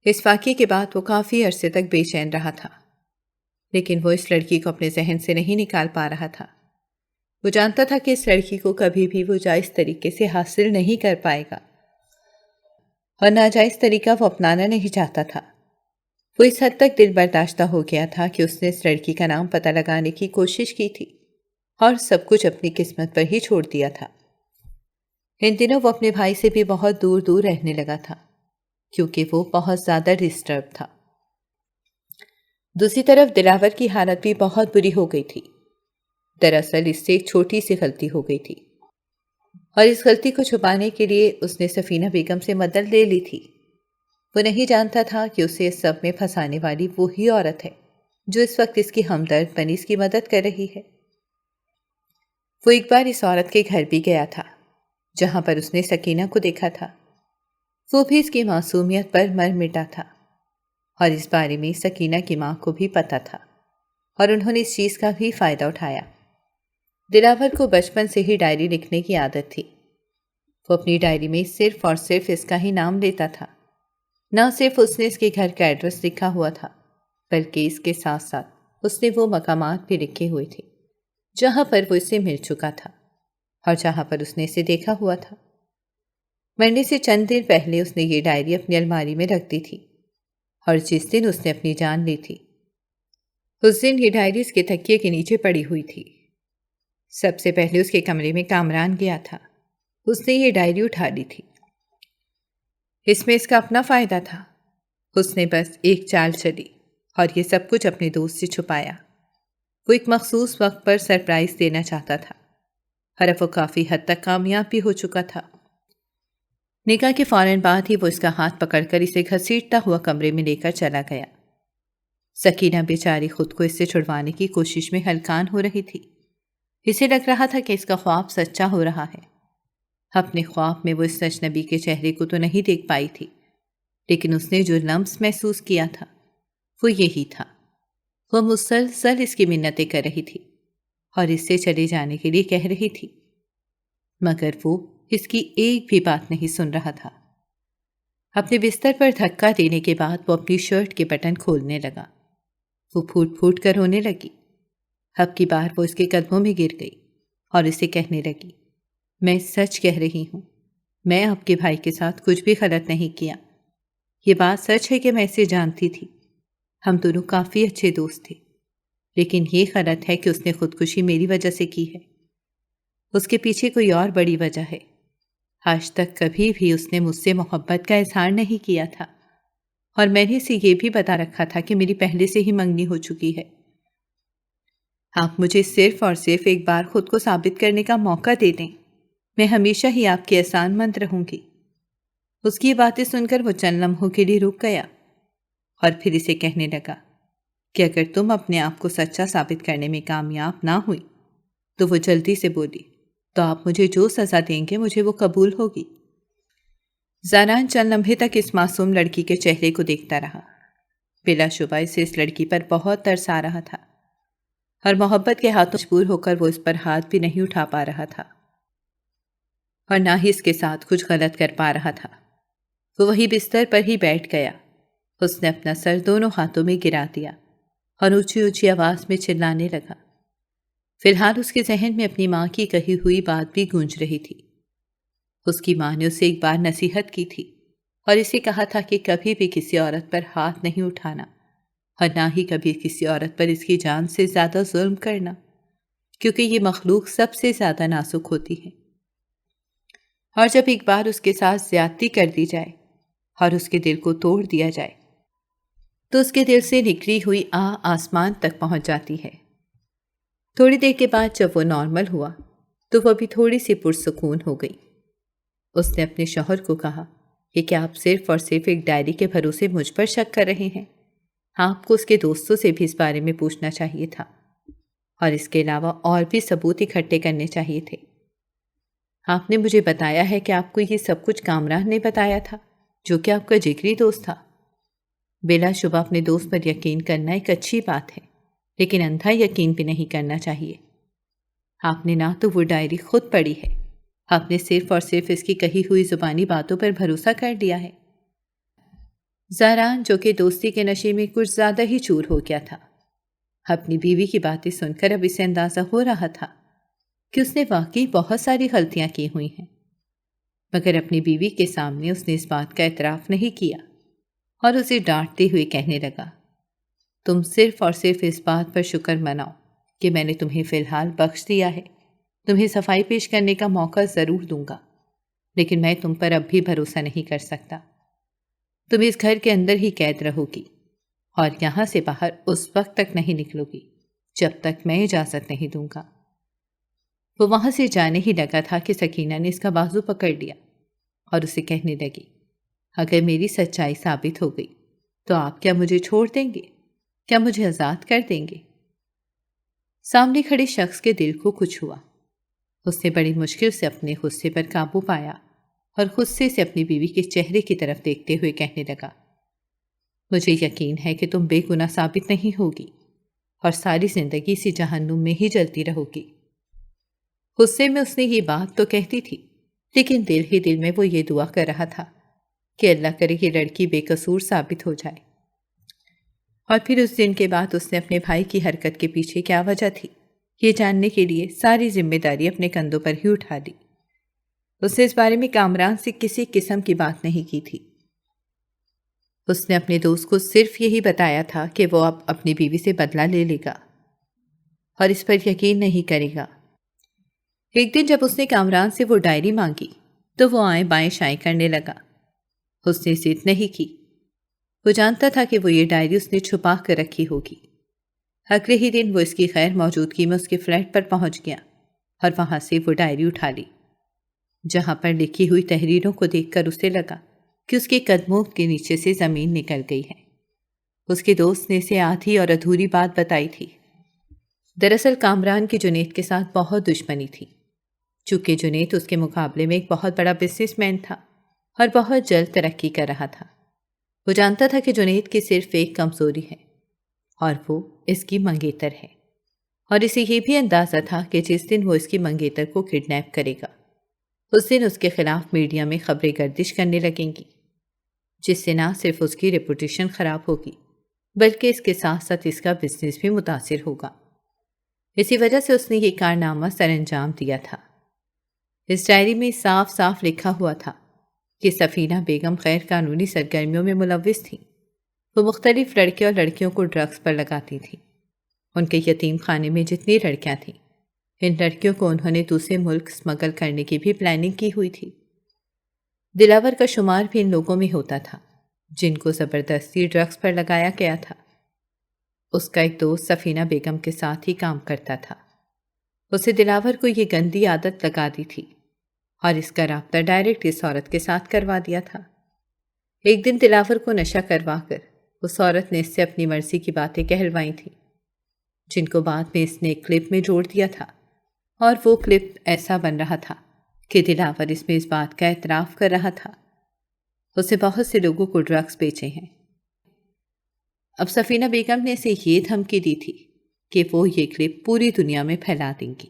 اس واقعے کے بعد وہ کافی عرصے تک بے چین رہا تھا، لیکن وہ اس لڑکی کو اپنے ذہن سے نہیں نکال پا رہا تھا۔ وہ جانتا تھا کہ اس لڑکی کو کبھی بھی وہ جائز طریقے سے حاصل نہیں کر پائے گا، اور ناجائز طریقہ وہ اپنانا نہیں چاہتا تھا۔ وہ اس حد تک دل برداشتہ ہو گیا تھا کہ اس نے اس لڑکی کا نام پتہ لگانے کی کوشش کی تھی اور سب کچھ اپنی قسمت پر ہی چھوڑ دیا تھا۔ ان دنوں وہ اپنے بھائی سے بھی بہت دور دور رہنے لگا تھا کیونکہ وہ بہت زیادہ ڈسٹرب تھا۔ دوسری طرف دلاور کی حالت بھی بہت بری ہو گئی تھی۔ دراصل اس سے ایک چھوٹی سی غلطی ہو گئی تھی، اور اس غلطی کو چھپانے کے لیے اس نے سفینہ بیگم سے مدد لے لی تھی۔ وہ نہیں جانتا تھا کہ اسے اس سب میں پھنسانے والی وہی عورت ہے جو اس وقت اس کی ہمدرد بنی اس کی مدد کر رہی ہے۔ وہ ایک بار اس عورت کے گھر بھی گیا تھا جہاں پر اس نے سکینہ کو دیکھا تھا۔ وہ بھی اس کی معصومیت پر مر مٹا تھا، اور اس بارے میں سکینہ کی ماں کو بھی پتہ تھا، اور انہوں نے اس چیز کا بھی فائدہ اٹھایا۔ دلاور کو بچپن سے ہی ڈائری لکھنے کی عادت تھی۔ وہ اپنی ڈائری میں صرف اور صرف اس کا ہی نام لیتا تھا۔ نہ صرف اس نے اس کے گھر کا ایڈریس لکھا ہوا تھا بلکہ اس کے ساتھ ساتھ اس نے وہ مقامات بھی لکھے ہوئے تھے جہاں پر وہ اسے مل چکا تھا اور جہاں پر اس نے اسے دیکھا ہوا تھا۔ مرنے سے چند دن پہلے اس نے یہ ڈائری اپنی الماری میں رکھ دی تھی، اور جس دن اس نے اپنی جان لی تھی اس دن یہ ڈائری اس کے تکیے کے نیچے پڑی ہوئی تھی۔ سب سے پہلے اس کے کمرے میں کامران گیا تھا۔ اس نے یہ ڈائری اٹھا لی تھی۔ اس میں اس کا اپنا فائدہ تھا۔ اس نے بس ایک چال چلی اور یہ سب کچھ اپنے دوست سے چھپایا۔ وہ ایک مخصوص وقت پر سرپرائز دینا چاہتا تھا، اور اب وہ کافی حد تک کامیاب بھی ہو چکا تھا۔ نکاح کے فوراً بعد ہی وہ اس کا ہاتھ پکڑ کر اسے گھسیٹتا ہوا کمرے میں لے کر چلا گیا۔ سکینہ بیچاری خود کو اس سے چھڑوانے کی کوشش میں ہلکان ہو رہی تھی۔ اسے لگ رہا تھا کہ اس کا خواب سچا ہو رہا ہے۔ اپنے خواب میں وہ اس اجنبی کے چہرے کو تو نہیں دیکھ پائی تھی، لیکن اس نے جو لمس محسوس کیا تھا وہ یہی تھا۔ وہ مسلسل اس کی منتیں کر رہی تھی اور اس سے چلے جانے کے لیے کہہ رہی تھی، مگر وہ اس کی ایک بھی بات نہیں سن رہا تھا۔ اپنے بستر پر دھکا دینے کے بعد وہ اپنی شرٹ کے بٹن کھولنے لگا۔ وہ پھوٹ پھوٹ کر رونے لگی۔ اب کی بار وہ اس کے قدموں میں گر گئی اور اسے کہنے لگی، میں سچ کہہ رہی ہوں، میں آپ کے بھائی کے ساتھ کچھ بھی غلط نہیں کیا۔ یہ بات سچ ہے کہ میں اسے جانتی تھی، ہم دونوں کافی اچھے دوست تھے، لیکن یہ غلط ہے کہ اس نے خودکشی میری وجہ سے کی ہے۔ اس کے پیچھے کوئی اور بڑی وجہ ہے۔ آج تک کبھی بھی اس نے مجھ سے محبت کا اظہار نہیں کیا تھا، اور میں نے اسے یہ بھی بتا رکھا تھا کہ میری پہلے سے ہی منگنی ہو چکی ہے۔ آپ مجھے صرف اور صرف ایک بار خود کو ثابت کرنے کا موقع دے دیں، میں ہمیشہ ہی آپ کی احسان مند رہوں گی۔ اس کی باتیں سن کر وہ چند لمحوں کے لیے رک گیا اور پھر اسے کہنے لگا کہ اگر تم اپنے آپ کو سچا ثابت کرنے میں کامیاب نہ ہوئی تو وہ جلدی سے بولی، تو آپ مجھے جو سزا دیں گے مجھے وہ قبول ہوگی۔ زاران چند لمحے تک اس معصوم لڑکی کے چہرے کو دیکھتا رہا، بلا شبہ اسے اس لڑکی پر بہت ترس آ رہا تھا، اور محبت کے ہاتھوں مجبور ہو کر وہ اس پر ہاتھ بھی نہیں اٹھا پا رہا تھا، اور نہ ہی اس کے ساتھ کچھ غلط کر پا رہا تھا۔ وہ وہی بستر پر ہی بیٹھ گیا۔ اس نے اپنا سر دونوں ہاتھوں میں گرا دیا اور اونچی اونچی آواز میں چلانے لگا۔ فی الحال اس کے ذہن میں اپنی ماں کی کہی ہوئی بات بھی گونج رہی تھی۔ اس کی ماں نے اسے ایک بار نصیحت کی تھی اور اسے کہا تھا کہ کبھی بھی کسی عورت پر ہاتھ نہیں اٹھانا، اور نہ ہی کبھی کسی عورت پر اس کی جان سے زیادہ ظلم کرنا، کیونکہ یہ مخلوق سب سے زیادہ نازک ہوتی ہے، اور جب ایک بار اس کے ساتھ زیادتی کر دی جائے اور اس کے دل کو توڑ دیا جائے تو اس کے دل سے نکلی ہوئی آسمان تک پہنچ جاتی ہے۔ تھوڑی دیر کے بعد جب وہ نارمل ہوا تو وہ بھی تھوڑی سی پرسکون ہو گئی۔ اس نے اپنے شوہر کو کہا کہ کیا آپ صرف اور صرف ایک ڈائری کے بھروسے مجھ پر شک کر رہے ہیں؟ آپ کو اس کے دوستوں سے بھی اس بارے میں پوچھنا چاہیے تھا، اور اس کے علاوہ اور بھی ثبوت اکٹھے کرنے چاہیے تھے۔ آپ نے مجھے بتایا ہے کہ آپ کو یہ سب کچھ کامران نے بتایا تھا، جو کہ آپ کا جگری دوست تھا۔ بلا شبہ اپنے دوست پر یقین کرنا ایک اچھی بات ہے، لیکن اندھا یقین بھی نہیں کرنا چاہیے۔ آپ نے نہ تو وہ ڈائری خود پڑھی ہے، آپ نے صرف اور صرف اس کی کہی ہوئی زبانی باتوں پر بھروسہ کر لیا ہے۔ زہران، جو کہ دوستی کے نشے میں کچھ زیادہ ہی چور ہو گیا تھا، اپنی بیوی کی باتیں سن کر اب اسے اندازہ ہو رہا تھا کہ اس نے واقعی بہت ساری غلطیاں کی ہوئی ہیں، مگر اپنی بیوی کے سامنے اس نے اس بات کا اعتراف نہیں کیا اور اسے ڈانٹتے ہوئے کہنے لگا، تم صرف اور صرف اس بات پر شکر مناؤ کہ میں نے تمہیں فی الحال بخش دیا ہے۔ تمہیں صفائی پیش کرنے کا موقع ضرور دوں گا، لیکن میں تم پر اب بھی بھروسہ نہیں کر سکتا۔ تم اس گھر کے اندر ہی قید رہو گی اور یہاں سے باہر اس وقت تک نہیں نکلو گی جب تک میں اجازت نہیں دوں گا۔ وہ وہاں سے جانے ہی لگا تھا کہ سکینہ نے اس کا بازو پکڑ لیا اور اسے کہنے لگی، اگر میری سچائی ثابت ہو گئی تو آپ کیا مجھے چھوڑ دیں گے؟ کیا مجھے آزاد کر دیں گے؟ سامنے کھڑے شخص کے دل کو کچھ ہوا۔ اس نے بڑی مشکل سے اپنے غصے پر قابو پایا اور غصے سے اپنی بیوی کے چہرے کی طرف دیکھتے ہوئے کہنے لگا، مجھے یقین ہے کہ تم بے گناہ ثابت نہیں ہوگی اور ساری زندگی اسی جہنم میں ہی جلتی رہو گی۔ غصے میں اس نے یہ بات تو کہتی تھی، لیکن دل ہی دل میں وہ یہ دعا کر رہا تھا کہ اللہ کرے یہ لڑکی بے قصور ثابت ہو جائے۔ اور پھر اس دن کے بعد اس نے اپنے بھائی کی حرکت کے پیچھے کیا وجہ تھی، یہ جاننے کے لیے ساری ذمہ داری اپنے کندھوں پر ہی اٹھا دی۔ اس نے اس بارے میں کامران سے کسی قسم کی بات نہیں کی تھی۔ اس نے اپنے دوست کو صرف یہی بتایا تھا کہ وہ اب اپنی بیوی سے بدلہ لے لے گا اور اس پر یقین نہیں کرے گا۔ ایک دن جب اس نے کامران سے وہ ڈائری مانگی تو وہ آئیں بائیں شائیں کرنے لگا۔ اس نے ضد نہیں کی، وہ جانتا تھا کہ وہ یہ ڈائری اس نے چھپا کر رکھی ہوگی۔ اگلے ہی دن وہ اس کی غیر موجودگی میں اس کے فلیٹ پر پہنچ گیا اور وہاں سے وہ ڈائری اٹھا لی، جہاں پر لکھی ہوئی تحریروں کو دیکھ کر اسے لگا کہ اس کے قدموں کے نیچے سے زمین نکل گئی ہے۔ اس کے دوست نے اسے آدھی اور ادھوری بات بتائی تھی۔ دراصل کامران کی جنید کے ساتھ بہت دشمنی تھی، چونکہ جنید اس کے مقابلے میں ایک بہت بڑا بزنس مین تھا اور بہت جلد ترقی کر رہا تھا۔ وہ جانتا تھا کہ جنید کی صرف ایک کمزوری ہے اور وہ اس کی منگیتر ہے، اور اسے یہ بھی اندازہ تھا کہ جس دن وہ اس کی منگیتر کو کڈنیپ کرے گا اس دن اس کے خلاف میڈیا میں خبریں گردش کرنے لگیں گی، جس سے نہ صرف اس کی ریپوٹیشن خراب ہوگی بلکہ اس کے ساتھ ساتھ اس کا بزنس بھی متاثر ہوگا۔ اسی وجہ سے اس نے یہ کارنامہ سر انجام دیا تھا۔ اس ڈائری میں صاف صاف لکھا ہوا تھا کہ سفینہ بیگم غیر قانونی سرگرمیوں میں ملوث تھیں۔ وہ مختلف لڑکے اور لڑکیوں کو ڈرگز پر لگاتی تھیں۔ ان کے یتیم خانے میں جتنی لڑکیاں تھیں، ان لڑکیوں کو انہوں نے دوسرے ملک اسمگل کرنے کی بھی پلاننگ کی ہوئی تھی۔ دلاور کا شمار بھی ان لوگوں میں ہوتا تھا جن کو زبردستی ڈرگز پر لگایا گیا تھا۔ اس کا ایک دوست سفینہ بیگم کے ساتھ ہی کام کرتا تھا۔ اسے دلاور کو یہ گندی عادت لگا دی تھی اور اس کا رابطہ ڈائریکٹ اس عورت کے ساتھ کروا دیا تھا۔ ایک دن دلاور کو نشہ کروا کر اس عورت نے اس سے اپنی مرضی کی باتیں کہلوائی تھیں، جن کو بعد میں اس نے ایک کلپ میں جوڑ دیا تھا، اور وہ کلپ ایسا بن رہا تھا کہ دلاور اس میں اس بات کا اعتراف کر رہا تھا اس نے بہت سے لوگوں کو ڈرگز بیچے ہیں۔ اب سفینہ بیگم نے اسے یہ دھمکی دی تھی کہ وہ یہ کلپ پوری دنیا میں پھیلا دیں گی،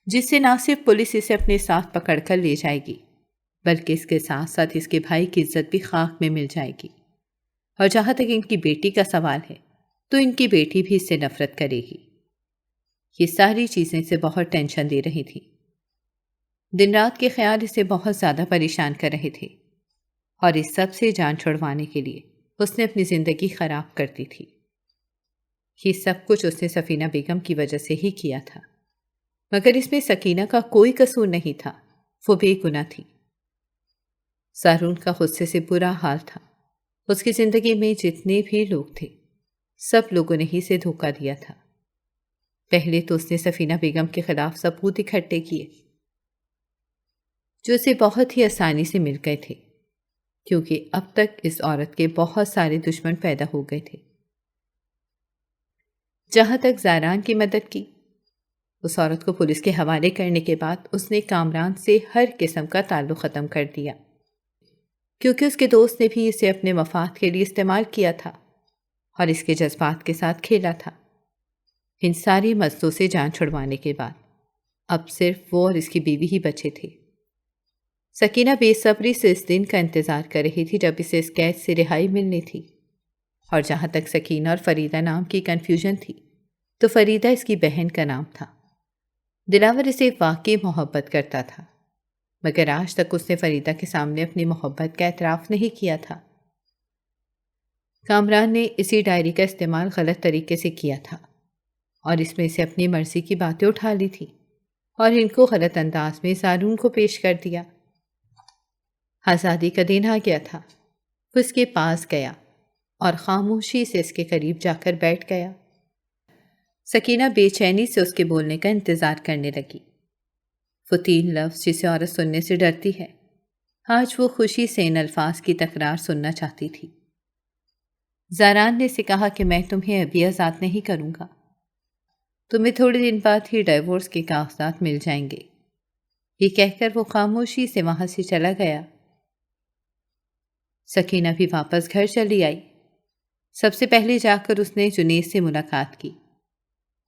جس سے نہ صرف پولیس اسے اپنے ساتھ پکڑ کر لے جائے گی بلکہ اس کے ساتھ ساتھ اس کے بھائی کی عزت بھی خاک میں مل جائے گی۔ اور جہاں تک ان کی بیٹی کا سوال ہے تو ان کی بیٹی بھی اس سے نفرت کرے گی۔ یہ ساری چیزیں اسے بہت ٹینشن دے رہی تھی۔ دن رات کے خیال اسے بہت زیادہ پریشان کر رہے تھے، اور اس سب سے جان چھڑوانے کے لیے اس نے اپنی زندگی خراب کر دی تھی۔ یہ سب کچھ اس نے سفینہ بیگم کی وجہ سے ہی کیا تھا، مگر اس میں سکینہ کا کوئی قصور نہیں تھا، وہ بے گناہ تھی۔ سارون کا غصے سے برا حال تھا۔ اس کی زندگی میں جتنے بھی لوگ تھے سب لوگوں نے ہی اسے دھوکہ دیا تھا۔ پہلے تو اس نے سفینہ بیگم کے خلاف ثبوت اکٹھے کیے جو اسے بہت ہی آسانی سے مل گئے تھے، کیونکہ اب تک اس عورت کے بہت سارے دشمن پیدا ہو گئے تھے۔ جہاں تک زاران کی مدد کی، اس عورت کو پولیس کے حوالے کرنے کے بعد اس نے کامران سے ہر قسم کا تعلق ختم کر دیا، کیونکہ اس کے دوست نے بھی اسے اپنے مفاد کے لیے استعمال کیا تھا اور اس کے جذبات کے ساتھ کھیلا تھا۔ ان ساری مسئلوں سے جان چھڑوانے کے بعد اب صرف وہ اور اس کی بیوی ہی بچے تھے۔ سکینہ بے صبری سے اس دن کا انتظار کر رہی تھی جب اسے اس قید سے رہائی ملنی تھی۔ اور جہاں تک سکینہ اور فریدہ نام کی کنفیوژن تھی تو فریدہ اس کی بہن کا نام تھا۔ دلاور اسے واقعی محبت کرتا تھا، مگر آج تک اس نے فریدہ کے سامنے اپنی محبت کا اعتراف نہیں کیا تھا۔ کامران نے اسی ڈائری کا استعمال غلط طریقے سے کیا تھا اور اس میں اسے اپنی مرضی کی باتیں اٹھا لی تھی اور ان کو غلط انداز میں سارون کو پیش کر دیا۔ آزادی کا دن آ گیا تھا۔ وہ اس کے پاس گیا اور خاموشی سے اس کے قریب جا کر بیٹھ گیا۔ سکینہ بے چینی سے اس کے بولنے کا انتظار کرنے لگی۔ وہ 3 لفظ جسے عورت سننے سے ڈرتی ہے، آج وہ خوشی سے ان الفاظ کی تکرار سننا چاہتی تھی۔ زاران نے اسے کہا کہ میں تمہیں ابھی آزاد نہیں کروں گا، تمہیں تھوڑے دن بعد ہی ڈائیورس کے کاغذات مل جائیں گے۔ یہ کہہ کر وہ خاموشی سے وہاں سے چلا گیا۔ سکینہ بھی واپس گھر چلی آئی۔ سب سے پہلے جا کر اس نے جنید سے ملاقات کی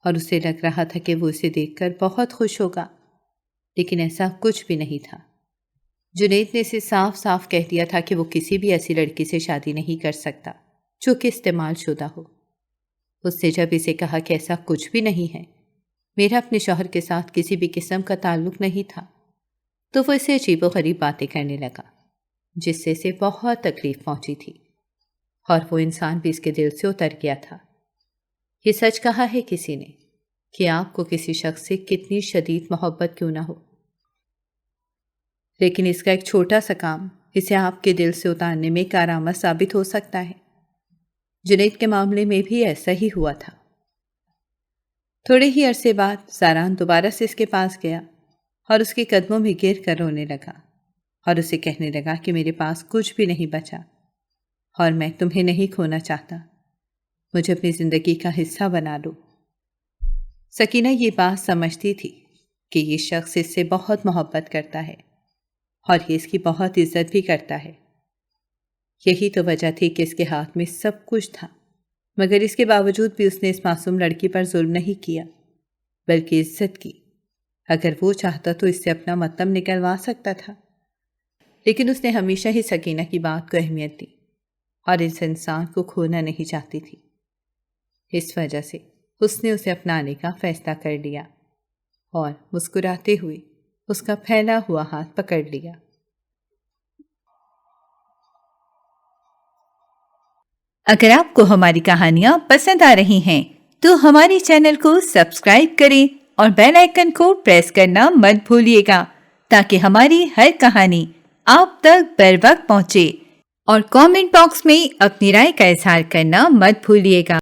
اور اسے لگ رہا تھا کہ وہ اسے دیکھ کر بہت خوش ہوگا، لیکن ایسا کچھ بھی نہیں تھا۔ جنید نے اسے صاف صاف کہہ دیا تھا کہ وہ کسی بھی ایسی لڑکی سے شادی نہیں کر سکتا جو کہ استعمال شدہ ہو۔ اس نے جب اسے کہا کہ ایسا کچھ بھی نہیں ہے، میرا اپنے شوہر کے ساتھ کسی بھی قسم کا تعلق نہیں تھا، تو وہ اسے عجیب و غریب باتیں کرنے لگا، جس سے اسے بہت تکلیف پہنچی تھی، اور وہ انسان بھی اس کے دل سے اتر گیا تھا۔ یہ سچ کہا ہے کسی نے کہ آپ کو کسی شخص سے کتنی شدید محبت کیوں نہ ہو، لیکن اس کا ایک چھوٹا سا کام اسے آپ کے دل سے اتارنے میں کارآمد ثابت ہو سکتا ہے۔ جنید کے معاملے میں بھی ایسا ہی ہوا تھا۔ تھوڑے ہی عرصے بعد زاران دوبارہ سے اس کے پاس گیا اور اس کے قدموں میں گر کر رونے لگا اور اسے کہنے لگا کہ میرے پاس کچھ بھی نہیں بچا اور میں تمہیں نہیں کھونا چاہتا، مجھے اپنی زندگی کا حصہ بنا لو۔ سکینہ یہ بات سمجھتی تھی کہ یہ شخص اس سے بہت محبت کرتا ہے اور یہ اس کی بہت عزت بھی کرتا ہے۔ یہی تو وجہ تھی کہ اس کے ہاتھ میں سب کچھ تھا، مگر اس کے باوجود بھی اس نے اس معصوم لڑکی پر ظلم نہیں کیا بلکہ عزت کی۔ اگر وہ چاہتا تو اس سے اپنا مطلب نکلوا سکتا تھا، لیکن اس نے ہمیشہ ہی سکینہ کی بات کو اہمیت دی اور اس انسان کو کھونا نہیں چاہتی تھی۔ اس وجہ سے اس نے اسے اپنانے کا فیصلہ کر لیا اور مسکراتے ہوئے اس کا پھیلا ہوا ہاتھ پکڑ لیا۔ اگر آپ کو ہماری کہانیاں پسند آ رہی ہیں تو ہماری چینل کو سبسکرائب کریں اور بیل آئیکن کو پریس کرنا مت بھولیے گا تاکہ ہماری ہر کہانی آپ تک بر وقت پہنچے، اور کامنٹ باکس میں اپنی رائے کا اظہار کرنا مت بھولیے گا۔